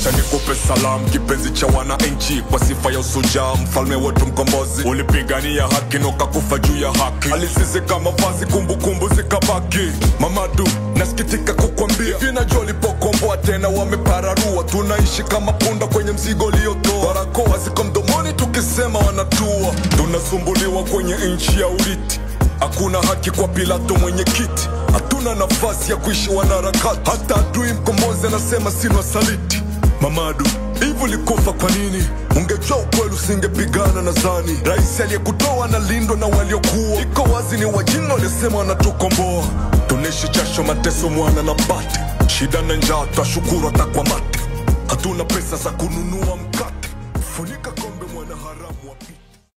Wacha nikupe salamu kipenzi cha wananchi, kwa sifa ya ushujaa mfalme wetu mkombozi. Ulipigania haki na ukakufa juu ya haki, alisisi kama vazi, kumbukumbu zikabaki. Mamadu, nasikitika kukwambia vinajua lipokomboa tena wamepararua. Tunaishi kama punda kwenye mzigo uliotoa, barakoa ziko mdomoni tukisema wanatua. Tunasumbuliwa kwenye nchi ya uriti, hakuna haki kwa Pilato mwenye kiti. Hatuna nafasi ya kuishi wanaharakati, hata adui mkombozi anasema sina saliti. Mamadu, hivu likufa kwa nini? Ungejua ukweli usingepigana na zani. Rais aliyekutoa na lindwa na waliokuwa, iko wazi ni wajinga walisema wanatukomboa. Tunaishi jasho, mateso, mwana na bati, shida na njaa, twashukuru hata kwa mati. Hatuna pesa za kununua mkate.